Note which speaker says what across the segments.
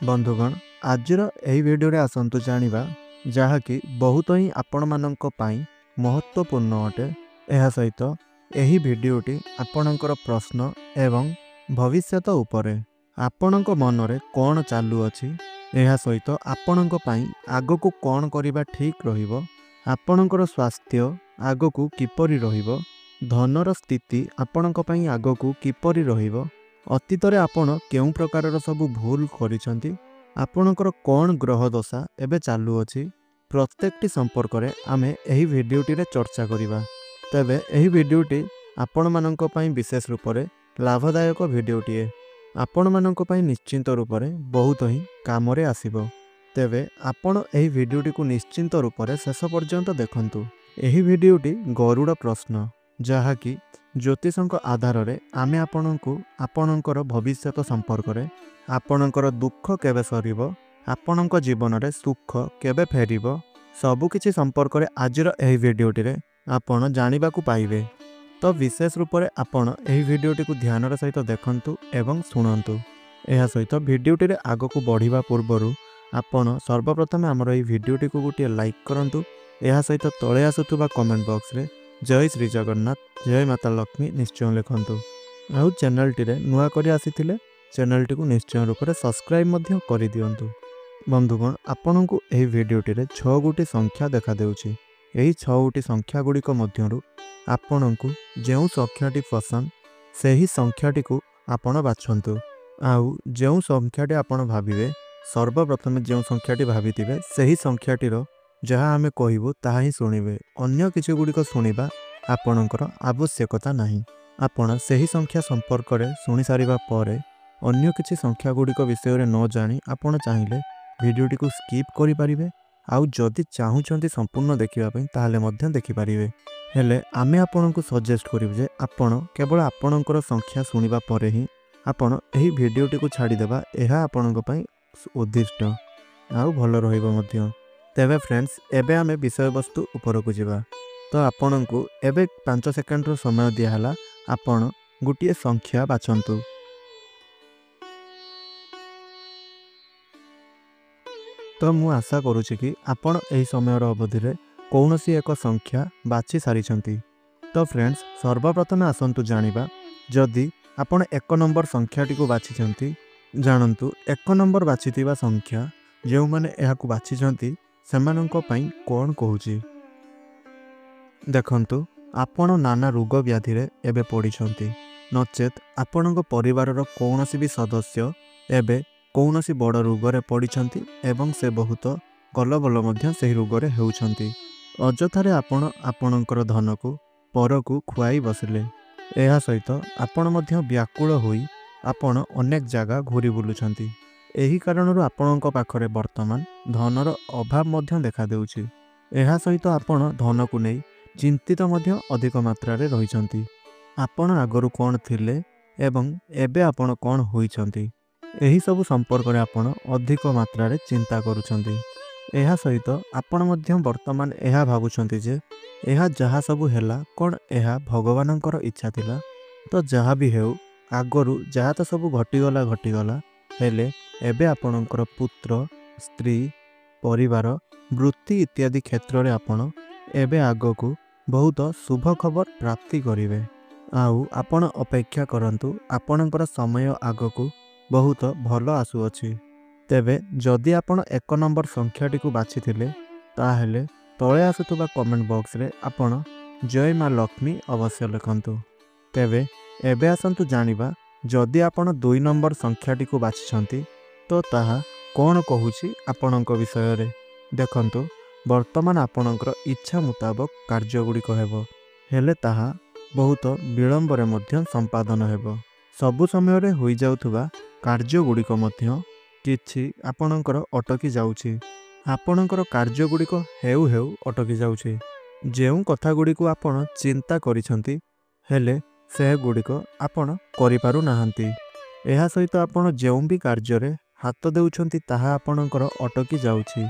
Speaker 1: बंधुगण आजर यही भिडियो आसतु जानिबा जहाँकि बहुत ही आपण मानक पई महत्वपूर्ण अटे। यह सहित यही भिडियोटी आपणकर प्रश्न एवं भविष्यत उपरे आपणक मनरे कौन चालू अछि, यह सहित आपणक पई आगकू कौन करिबा ठीक रहिबो, आपणकर स्वास्थ्य आगकू किपरि रहिबो, धनर स्थिति आपणक पई आगकू किपरि रहिबो, अतीतरे आपण केउं प्रकारर सबु भूल करिसंती, आपणकर कौन ग्रह दशा एबे चालू अछि, प्रत्येकटी संपर्क रे आमे एही भिडियोटी रे चर्चा करिबा। तबे एही भिडियोटी आपण मानक पई विशेष रूप रे लाभदायक भिडियोटी आपण मानक पई निश्चिंत रूप रे बहुत ही काम रे आसीबो। तेबे आपण एही भिडियोटी को निश्चिंत रूप रे शेष पर्यंत देखंतु। एही भिडियोटी गरुड़ प्रश्न जहाँकि ज्योतिषक आधार रे आमे आपणको आपणकर भविष्यत संपर्क रे आपणकर दुख केबे सरीबो, आपणक जीवन रे सुख केबे फेरिबो, सबु किछि संपर्क रे आजिर एही भिडियोटी रे आपण जानिबा को पाइबे। तो विशेष रूप रे आपण एही भिडियोटी को ध्यान रे सहित देखंतु एवं सुनंतु। एहा सहित भिडियोटी रे आगको बढ़िबा पूर्वरु आपण सर्वप्रथम हमर एही भिडियोटी को गोटे लाइक करंतु। एहा सहित तळे आसुतुबा कमेंट बॉक्स रे जय श्री जगन्नाथ, जय माता लक्ष्मी निश्चय लिखंतु। आउ चैनल टी रे नुआ करी आसीथिले चैनल टी को निश्चय रूप से सब्सक्राइब मध्य करि दियंतु। बंधुगण आपनकु एही भिडियोटी रे 6 गोटी संख्या देखा देउछि। एही 6 गोटी संख्या गुडी को मध्यरु आपनकु जेउ संख्याटी पसंद सेही संख्याटी को आपण बाछंतु। आउ जेउ संख्याटी आपण भाबिबे सर्वप्रथम जेउ संख्याटी भाबिथिबे सेही संख्याटीर जहाँ आमे कहिबो ताहा ही सुनिबे, अन्य किछि गुडी को सुनिबा आपणकर आवश्यकता नाही। आपण सेही संख्या संपर्क रे सुनि सारिबा परे अन्य किछि संख्या गुडी को विषय रे न जानी आपण चाहिले भिडियोटी को स्किप करि परिबे। आउ जदि चाहुचंती संपूर्ण देखिबा पई ताहाले मध्य देखि परिबे। हेले आमे आपणको सजेस्ट करिबे जे आपण केवल आपणकर संख्या सुनिबा परे ही आपण एही भिडियोटी को छाडी देबा, एहा आपणको पई उद्दिष्ट आउ भल रहिबो मध्य। तेबे फ्रेंड्स एबे आमे विषय वस्तु ऊपर को जिबा। तो आपणको एबे 5 सेकंड रो समय दिया हला, आपण गुटिए संख्या बाछंतु। तो मु आशा करूछि कि आपण एही समय रो अवधि रे कौनसी एक संख्या बाछि सारिछंती। तो फ्रेंड्स सर्वप्रथम आसंतु जानिबा जदि आपण 1 नंबर संख्याटी को बाछिछंती, जानंतु 1 नंबर बाछितिबा संख्या जेउ माने एहा को बाछिछंती सेमानंको पई कोन कहूछि। देखंतु आपण नाना रोग व्याधि रे एबे पड़िछंती, नचेत आपणको परिवार रो कौनसी भी सदस्य एबे कौनसी बड़ रोग रे पड़िछंती एवं से बहुत गलबल मध्य सेही रोग रे हेउछंती। अजथारे आपण आपणकर धन को परकू खुआई बसिले। एहा सहित आपण मध्य व्याकुल होई आपण अनेक जगह घूरी बुलुछंती। एही कारणरु आपणक पाखरे वर्तमान धनर अभाव मध्य देखा देउछि। एहा सहित आपण धन को नै चिंतित मध्य अधिक मात्रा रे रहिछंती। आपण आगरु कोन थिले एवं एबे आपण कोन होइछंती, एही सब संपर्क रे आपण अधिक मात्रा रे चिंता करूछंती। एहा सहित आपण मध्य वर्तमान एहा भाबुछंती जे एहा जहा सब हेला कोन एहा भगवानंकर इच्छा थिला। तो जहा भी हेउ आगरु जहा तो सब घटिगला हेले एबे आपणकर पुत्र, स्त्री, परिवार, वृत्ति इत्यादि क्षेत्र रे आपण एबे आगकू बहुत शुभ खबर प्राप्ति करिवे। आउ आपण अपेक्षा करंतु, आपणकर समय आगकू बहुत भल आसुअछि। तेबे जदि आपण 1 नंबर संख्याटी को बाछिथिले ताहेले तळे आसुतबा कमेंट बॉक्स रे आपण जय मां लक्ष्मी अवश्य लिखंतु। तेबे एबे आसंतु जानिबा जदि आपण 2 नंबर संख्याटी को बाछिछंती तो ताहा कौन कहूछि आपणक विषय रे। देखंतु वर्तमान आपणकर इच्छा मुताबक कार्य गुडी हेबो, हेले ताहा बहुत विलंब रे मध्य संपादन हेबो। सबु समय रे होई जाउथुबा कार्य गुडी मध्य किछि आपणकर अटकी जाउछि। आपणकर कार्य गुडी हेउ हेउ अटकी जाउछि। जेउ कथा गुडी को आपण चिंता करिसंती हेले से गुडी आपण करि पारु नाहंती। एहा सहित आपण जेउ भी कार्य रे हाथ देउछंती ताहा आपणकर अटकी जाउछि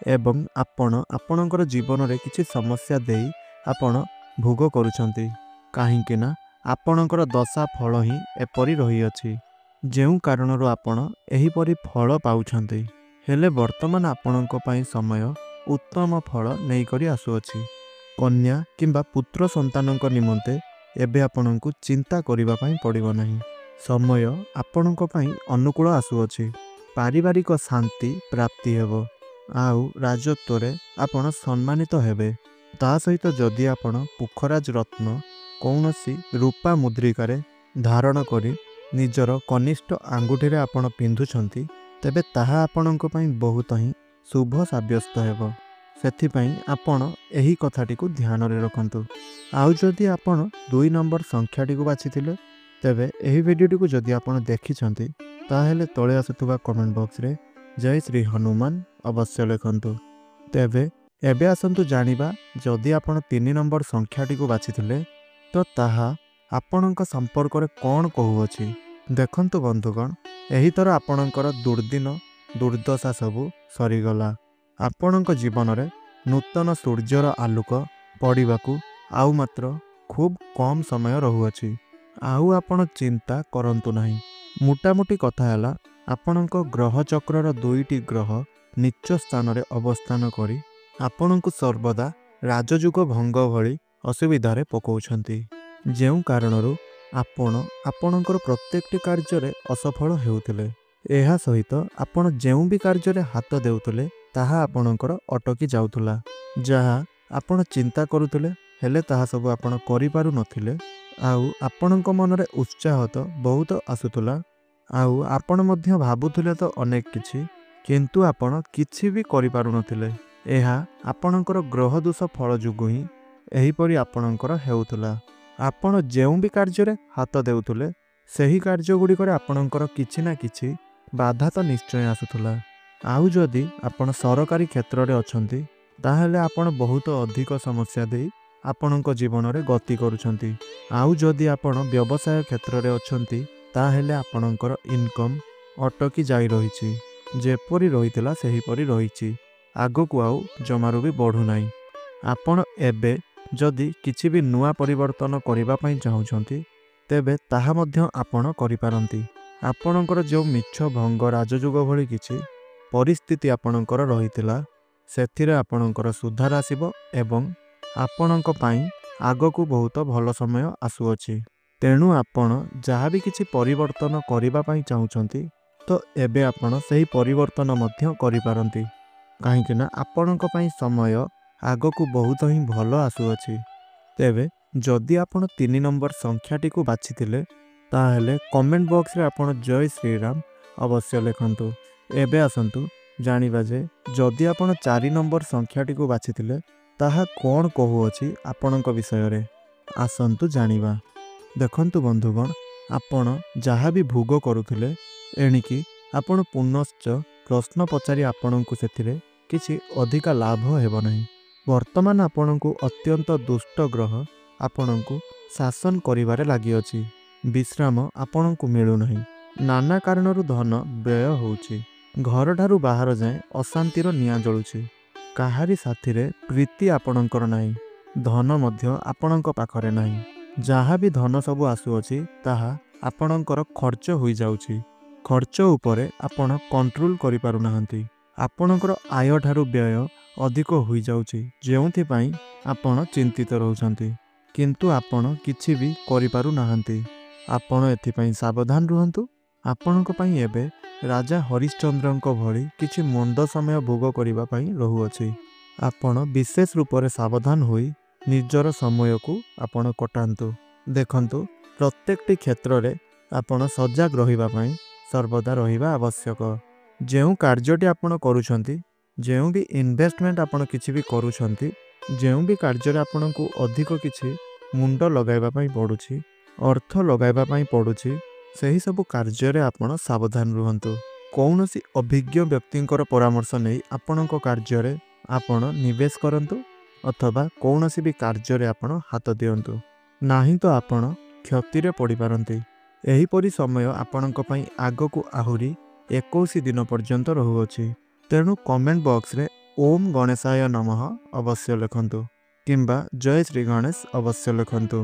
Speaker 1: एवं आपण आपणकर जीवन रे किछि समस्या देई आपण भोग करूछंती। काहेकि ना आपणकर दशा फल ही एपरि रही अछि। ଯେଉଁ କାରଣରୁ ଆପଣ ଏହିପରି ଫଳ ପାଉଛନ୍ତି। ହେଲେ ବର୍ତ୍ତମାନ ଆପଣଙ୍କ ପାଇଁ ସମୟ ଉତ୍ତମ ଫଳ ନେଇକରି ଆସୁଅଛି। କନ୍ୟା କିମ୍ବା ପୁତ୍ର ସନ୍ତାନଙ୍କ ନିମନ୍ତେ ଏବେ ଆପଣଙ୍କୁ ଚିନ୍ତା କରିବା ପାଇଁ ପଡ଼ିବ ନାହିଁ। ସମୟ ଆପଣଙ୍କ ପାଇଁ ଅନୁକୂଳ ଆସୁଅଛି। ପାରିବାରିକ ଶାନ୍ତି ପ୍ରାପ୍ତି ହେବ ଆଉ ରାଜତ୍ୱରେ ଆପଣ ସମ୍ମାନିତ ହେବେ। ତା ସହିତ ଯଦି ଆପଣ ପୁଖରାଜ ରତ୍ନ କୌଣସି ରୂପା ମୁଦ୍ରିକାରେ ଧାରଣ କରି ନିଜର କନିଷ୍ଠ ଆଙ୍ଗୁଠିରେ ଆପଣ ପିନ୍ଧୁଛନ୍ତି, ତେବେ ତାହା ଆପଣଙ୍କ ପାଇଁ ବହୁତ ହିଁ ଶୁଭ ସାବ୍ୟସ୍ତ ହେବ। ସେଥିପାଇଁ ଆପଣ ଏହି କଥାଟିକୁ ଧ୍ୟାନରେ ରଖନ୍ତୁ। ଆଉ ଯଦି ଆପଣ 2 ନମ୍ବର ସଂଖ୍ୟାଟିକୁ ବାଛିଥିଲେ, ତେବେ ଏହି ଭିଡ଼ିଓଟିକୁ ଯଦି ଆପଣ ଦେଖିଛନ୍ତି ତାହେଲେ ତଳେ ଆସୁଥିବା କମେଣ୍ଟ ବକ୍ସରେ ଜୟ ଶ୍ରୀ ହନୁମାନ ଅବଶ୍ୟ ଲେଖନ୍ତୁ। ତେବେ ଏବେ ଆସନ୍ତୁ ଜାଣିବା, ଯଦି ଆପଣ 3 ନମ୍ବର ସଂଖ୍ୟାଟିକୁ ବାଛିଥିଲେ ତ ତାହା ଆପଣଙ୍କ ସମ୍ପର୍କରେ କ'ଣ କହୁଅଛି। ଦେଖନ୍ତୁ ବନ୍ଧୁଗଣ, ଏହିଥର ଆପଣଙ୍କର ଦୁର୍ଦିନ ଦୁର୍ଦ୍ଦଶା ସବୁ ସରିଗଲା। ଆପଣଙ୍କ ଜୀବନରେ ନୂତନ ସୂର୍ଯ୍ୟର ଆଲୋକ ପଡ଼ିବାକୁ ଆଉ ମାତ୍ର ଖୁବ୍ କମ୍ ସମୟ ରହୁଅଛି। ଆଉ ଆପଣ ଚିନ୍ତା କରନ୍ତୁ ନାହିଁ। ମୋଟାମୋଟି କଥା ହେଲା, ଆପଣଙ୍କ ଗ୍ରହ ଚକ୍ରର 2ଟି ଗ୍ରହ ନୀଚ ସ୍ଥାନରେ ଅବସ୍ଥାନ କରି ଆପଣଙ୍କୁ ସର୍ବଦା ରାଜଯୁଗ ଭଙ୍ଗ ଭଳି ଅସୁବିଧାରେ ପକାଉଛନ୍ତି। ଯେଉଁ କାରଣରୁ ଆପଣ ଆପଣଙ୍କର ପ୍ରତ୍ୟେକଟି କାର୍ଯ୍ୟରେ ଅସଫଳ ହେଉଥିଲେ। ଏହା ସହିତ ଆପଣ ଯେଉଁ ବି କାର୍ଯ୍ୟରେ ହାତ ଦେଉଥିଲେ ତାହା ଆପଣଙ୍କର ଅଟକି ଯାଉଥିଲା। ଯାହା ଆପଣ ଚିନ୍ତା କରୁଥିଲେ ହେଲେ ତାହା ସବୁ ଆପଣ କରିପାରୁନଥିଲେ। ଆଉ ଆପଣଙ୍କ ମନରେ ଉତ୍ସାହ ତ ବହୁତ ଆସୁଥିଲା ଆଉ ଆପଣ ମଧ୍ୟ ଭାବୁଥିଲେ ତ ଅନେକ କିଛି, କିନ୍ତୁ ଆପଣ କିଛି ବି କରିପାରୁନଥିଲେ। ଏହା ଆପଣଙ୍କର ଗ୍ରହ ଦୋଷ ଫଳ ଯୋଗୁଁ ହିଁ ଏହିପରି ଆପଣଙ୍କର ହେଉଥିଲା। ଆପଣ ଯେଉଁ ବି କାର୍ଯ୍ୟରେ ହାତ ଦେଉଥିଲେ ସେହି କାର୍ଯ୍ୟ ଗୁଡ଼ିକରେ ଆପଣଙ୍କର କିଛି ନା କିଛି ବାଧା ତ ନିଶ୍ଚୟ ଆସୁଥିଲା। ଆଉ ଯଦି ଆପଣ ସରକାରୀ କ୍ଷେତ୍ରରେ ଅଛନ୍ତି ତାହେଲେ ଆପଣ ବହୁତ ଅଧିକ ସମସ୍ୟା ଦେଇ ଆପଣଙ୍କ ଜୀବନରେ ଗତି କରୁଛନ୍ତି। ଆଉ ଯଦି ଆପଣ ବ୍ୟବସାୟ କ୍ଷେତ୍ରରେ ଅଛନ୍ତି ତାହେଲେ ଆପଣଙ୍କର ଇନକମ୍ ଅଟକି ଯାଇ ରହିଛି। ଯେପରି ରହିଥିଲା ସେହିପରି ରହିଛି, ଆଗକୁ ଆଉ ଜମାରୁ ବି ବଢ଼ୁନାହିଁ। ଆପଣ ଏବେ ଯଦି କିଛି ବି ନୂଆ ପରିବର୍ତ୍ତନ କରିବା ପାଇଁ ଚାହୁଁଛନ୍ତି ତେବେ ତାହା ମଧ୍ୟ ଆପଣ କରିପାରନ୍ତି। ଆପଣଙ୍କର ଯେଉଁ ମିଛ ଭଙ୍ଗ ରାଜଯୁଗ ଭଳି କିଛି ପରିସ୍ଥିତି ଆପଣଙ୍କର ରହିଥିଲା ସେଥିରେ ଆପଣଙ୍କର ସୁଧାର ଆସିବ ଏବଂ ଆପଣଙ୍କ ପାଇଁ ଆଗକୁ ବହୁତ ଭଲ ସମୟ ଆସୁଅଛି। ତେଣୁ ଆପଣ ଯାହା ବି କିଛି ପରିବର୍ତ୍ତନ କରିବା ପାଇଁ ଚାହୁଁଛନ୍ତି ତ ଏବେ ଆପଣ ସେହି ପରିବର୍ତ୍ତନ ମଧ୍ୟ କରିପାରନ୍ତି, କାହିଁକିନା ଆପଣଙ୍କ ପାଇଁ ସମୟ ଆଗକୁ ବହୁତ ହିଁ ଭଲ ଆସୁଅଛି। ତେବେ ଯଦି ଆପଣ 3 ନମ୍ବର ସଂଖ୍ୟାଟିକୁ ବାଛିଥିଲେ ତାହେଲେ କମେଣ୍ଟ ବକ୍ସରେ ଆପଣ ଜୟ ଶ୍ରୀରାମ ଅବଶ୍ୟ ଲେଖନ୍ତୁ। ଏବେ ଆସନ୍ତୁ ଜାଣିବା ଯେ ଯଦି ଆପଣ 4 ନମ୍ବର ସଂଖ୍ୟାଟିକୁ ବାଛିଥିଲେ ତାହା କ'ଣ କହୁଅଛି ଆପଣଙ୍କ ବିଷୟରେ। ଆସନ୍ତୁ ଜାଣିବା। ଦେଖନ୍ତୁ ବନ୍ଧୁଗଣ, ଆପଣ ଯାହା ବି ଭୋଗ କରୁଥିଲେ ଏଣିକି ଆପଣ ପୁନଶ୍ଚ ପ୍ରଶ୍ନ ପଚାରି ଆପଣଙ୍କୁ ସେଥିରେ କିଛି ଅଧିକା ଲାଭ ହେବ ନାହିଁ। ବର୍ତ୍ତମାନ ଆପଣଙ୍କୁ ଅତ୍ୟନ୍ତ ଦୁଷ୍ଟ ଗ୍ରହ ଆପଣଙ୍କୁ ଶାସନ କରିବାରେ ଲାଗିଅଛି। ବିଶ୍ରାମ ଆପଣଙ୍କୁ ମିଳୁନାହିଁ। ନାନା କାରଣରୁ ଧନ ବ୍ୟୟ ହେଉଛି। ଘରଠାରୁ ବାହାର ଯାଏଁ ଅଶାନ୍ତିର ନିଆଁ ଜଳୁଛି। କାହାରି ସାଥିରେ ପ୍ରୀତି ଆପଣଙ୍କର ନାହିଁ। ଧନ ମଧ୍ୟ ଆପଣଙ୍କ ପାଖରେ ନାହିଁ। ଯାହା ବି ଧନ ସବୁ ଆସୁଅଛି ତାହା ଆପଣଙ୍କର ଖର୍ଚ୍ଚ ହୋଇଯାଉଛି। ଖର୍ଚ୍ଚ ଉପରେ ଆପଣ କଣ୍ଟ୍ରୋଲ କରିପାରୁନାହାନ୍ତି। ଆପଣଙ୍କର ଆୟ ଠାରୁ ବ୍ୟୟ ଅଧିକ ହୋଇଯାଉଛି, ଯେଉଁଥିପାଇଁ ଆପଣ ଚିନ୍ତିତ ରହୁଛନ୍ତି, କିନ୍ତୁ ଆପଣ କିଛି ବି କରିପାରୁନାହାନ୍ତି। ଆପଣ ଏଥିପାଇଁ ସାବଧାନ ରୁହନ୍ତୁ। ଆପଣଙ୍କ ପାଇଁ ଏବେ ରାଜା ହରିଶ୍ଚନ୍ଦ୍ରଙ୍କ ଭଳି କିଛି ମନ୍ଦ ସମୟ ଭୋଗ କରିବା ପାଇଁ ରହୁଅଛି। ଆପଣ ବିଶେଷ ରୂପରେ ସାବଧାନ ହୋଇ ନିଜର ସମୟକୁ ଆପଣ କଟାନ୍ତୁ। ଦେଖନ୍ତୁ, ପ୍ରତ୍ୟେକଟି କ୍ଷେତ୍ରରେ ଆପଣ ସଜାଗ ରହିବା ପାଇଁ ସର୍ବଦା ରହିବା ଆବଶ୍ୟକ। ଯେଉଁ କାର୍ଯ୍ୟଟି ଆପଣ କରୁଛନ୍ତି, ଯେଉଁ ବି ଇନଭେଷ୍ଟମେଣ୍ଟ ଆପଣ କିଛି ବି କରୁଛନ୍ତି, ଯେଉଁ ବି କାର୍ଯ୍ୟରେ ଆପଣଙ୍କୁ ଅଧିକ କିଛି ମୁଣ୍ଡ ଲଗାଇବା ପାଇଁ ପଡ଼ୁଛି, ଅର୍ଥ ଲଗାଇବା ପାଇଁ ପଡ଼ୁଛି, ସେହି ସବୁ କାର୍ଯ୍ୟରେ ଆପଣ ସାବଧାନ ରୁହନ୍ତୁ। କୌଣସି ଅଭିଜ୍ଞ ବ୍ୟକ୍ତିଙ୍କର ପରାମର୍ଶ ନେଇ ଆପଣଙ୍କ କାର୍ଯ୍ୟରେ ଆପଣ ନିବେଶ କରନ୍ତୁ ଅଥବା କୌଣସି ବି କାର୍ଯ୍ୟରେ ଆପଣ ହାତ ଦିଅନ୍ତୁ, ନାହିଁ ତ ଆପଣ କ୍ଷତିରେ ପଡ଼ିପାରନ୍ତି। ଏହିପରି ସମୟ ଆପଣଙ୍କ ପାଇଁ ଆଗକୁ ଆହୁରି 21 ଦିନ ପର୍ଯ୍ୟନ୍ତ ରହୁଅଛି। ତେଣୁ କମେଣ୍ଟ ବକ୍ସରେ ଓମ୍ ଗଣେଶାୟ ନମଃ ଅବଶ୍ୟ ଲେଖନ୍ତୁ କିମ୍ବା ଜୟ ଶ୍ରୀ ଗଣେଶ ଅବଶ୍ୟ ଲେଖନ୍ତୁ।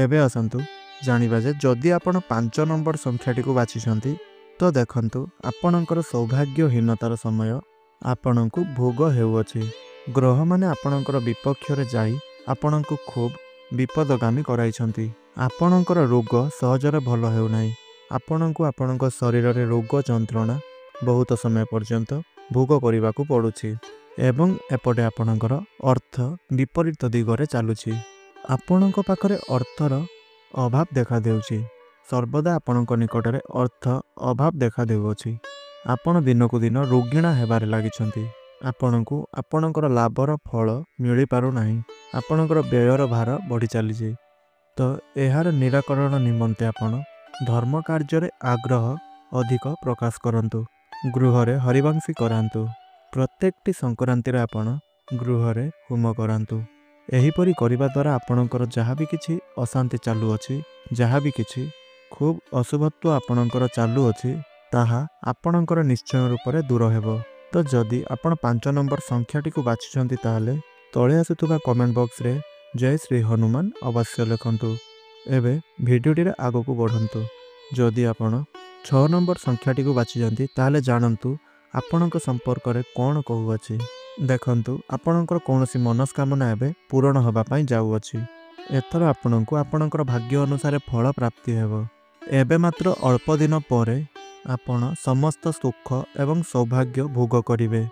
Speaker 1: ଏବେ ଆସନ୍ତୁ जानिबा जे जदि आपण 5 नंबर संख्याटी को बाछिसंती तो देखंतु आपणकर सौभाग्यहीनतार समय आपणଙ୍କୁ भोग हेउअछि। ग्रह माने आपणकर विपक्ष रे जाई आपणଙ୍କୁ खूब विपदगामी कराइछंती। आपणकर रोग सहजरे भल हेउ नाही। आपणଙ୍କୁ आपणଙ୍କ शरीर रोग जंत्रणा बहुत समय पर्यंत भोग करने पड़ुछि एवं एपटे आपणकर अर्थ विपरीत दिगरे चलुछि। आपणଙ୍କ पाखरे अर्थर अभाव देखा देउछि। सर्वदा आपणଙ୍କ निकटरे अर्थ अभाव देखा देउछि। आपण दिनकु दिन रोगिणा हेबारे लागिछंती। आपणଙ୍କୁ आपणकर लाभर फल मिली पारु नाही। आपणकर व्ययर भार बढ़ी चलीछि। तो एहार निराकरण निमंते आपण धर्म कार्य आग्रह अधिक प्रकाश करंतु। गृहरे हरिवंशी करांतु। प्रत्येकटी संक्रांति आपण गृहरे होम करांतु। एहीपरि करिबा द्वारा आपणकर जहाँ भी किछि अशांति चालू अछि, जहाँ भी किछि खूब अशुभत्व आपणकर चालू अछि, ताहा आपणकर निश्चय रूप से दूर हेबो। तो जदि आपण 5 नंबर संख्याटी को बाछिछंती ताहले तळे आसुथुबा कमेंट बॉक्स रे जय श्री हनुमान अवश्य लिखंतु। एबे भिडियोटी रे आगो को बढ़ंतु। जदि आपण 6 नंबर संख्याटी को बाछिछंती ताहले जानंतु आपणक संपर्क रे कोन कहूअछि। देखंतु आपणकर कोनोसी मनस्कामना एबे पूर्ण होबा पई जाउअछि। एथर आपणଙ୍କୁ आपणकर भाग्य अनुसार फल प्राप्ति हेबो। एबे मात्र अल्प दिन परे आपण समस्त सुख एवं सौभाग्य भोग करिवे।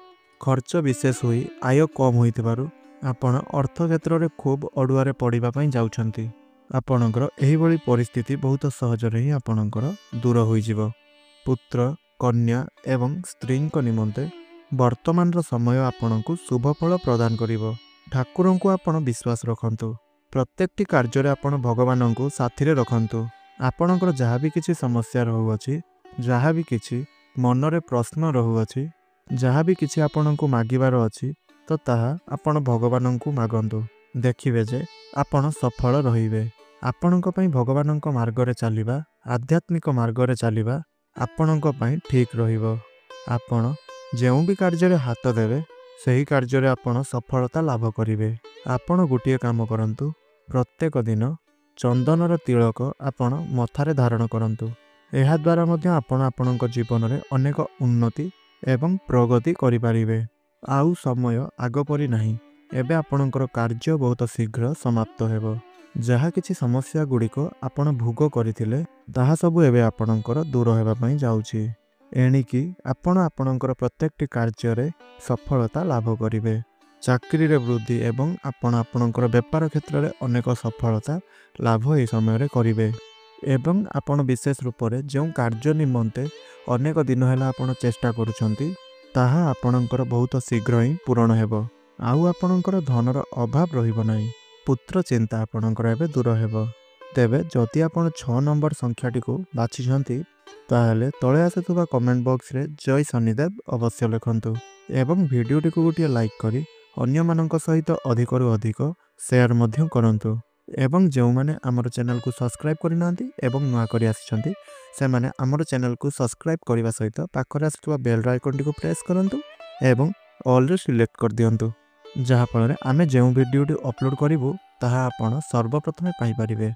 Speaker 1: खर्च विशेष होई आय कम होइतिबारु आपण अर्थ क्षेत्र रे खूब अडुआरे पड़िबा पई जाउछंती। आपणकर एही भली परिस्थिति बहुत सहज रे ही आपणकर दूर होई जिवो। पुत्र कन्या एवं स्त्री निमंते वर्तमान समय आपणଙ୍କୁ शुभ फल प्रदान करिवो। ठाकुर को आपण विश्वास रखंतु। प्रत्येकटी कार्य रे आपण भगवान को साथी रे रखंतु। आपणकर जहाँ भी किछि समस्या रहुअछि, जहाँ भी किछि मन रे प्रश्न रहुअछि, जहाँ भी किछि आपणଙ୍କୁ मागिबार अछि तो ताहा आपण भगवान को मागंतु। देखिबे जे आपण सफल रहिबे। आपणଙ୍କ पई भगवानଙ୍କ मार्ग रे चलिबा, आध्यात्मिक मार्ग रे चलिबा आपणଙ୍କ पई ठीक रहिबो। आपण जेउ भी कार्य रे हाथ देवे सही कार्य रे आपण सफलता लाभ करिवे। आपण गोटिए काम करंतु। प्रत्येक दिन चंदनर तिलक आपण मथारे धारण करंतु। एहा द्वारा मध्य आपण आपणଙ୍କ जीवन रे अनेक उन्नति एवं प्रगति करि पारिबे। आउ समय आग परि नाही। एबे आपणकर कार्य बहुत शीघ्र समाप्त हेबो। जहा किछि समस्या गुड़िक आपण भोग करथिले ताहा सब एबे आपणकर दूर हेबा पई जाउछि। एणिकी आपण आपणकर प्रत्येकटी कार्य रे सफलता लाभ करिवे। चाकरी रे वृद्धि एवं आपण आपणकर व्यापार क्षेत्र रे अनेक सफलता लाभ ए समय रे करिवे। एवं आपण विशेष रूप से जो कार्य निमंते अनेक दिन है आपण चेष्टा करुछंती ताहा आपणकर बहुत शीघ्र ही पूर्ण हेबो। आउ आपणकर धनर अभाव रहिबो नाही। पुत्र चिंता आपणकर एबे दूर हेबो। तेबे जदि आपण 6 नंबर संख्याटी को बाछिछंती ताहले तळे आसुथुबा कमेंट बॉक्स रे जय शनिदेव अवश्य लिखंतु। एवं वीडियोटी को गोटे लाइक करी अन्य मानक सहित अधिकरु अधिक शेयर मध्य करंतु। एवं जो माने आमर चैनल को सब्सक्राइब करिनांती एवं नुआ करी आछंती से माने आमर चैनल को सब्सक्राइब करबा सहित पाखरे आसुथुबा बेल आइकन को प्रेस करंतु एवं ऑल रे सिलेक्ट कर दियंतु। जहा फल आमे जो वीडियोटी अपलोड करिवु ताहा आपण सर्वप्रथमे पाई परिबे।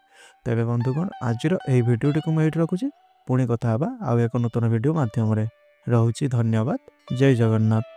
Speaker 1: तेबे बंधुगण आजिर एही वीडियोटी को मैं एठी रखुची। पुणी कथा हबा आउ एक नूतन वीडियो माध्यम रे। रहुची धन्यवाद। जय जगन्नाथ।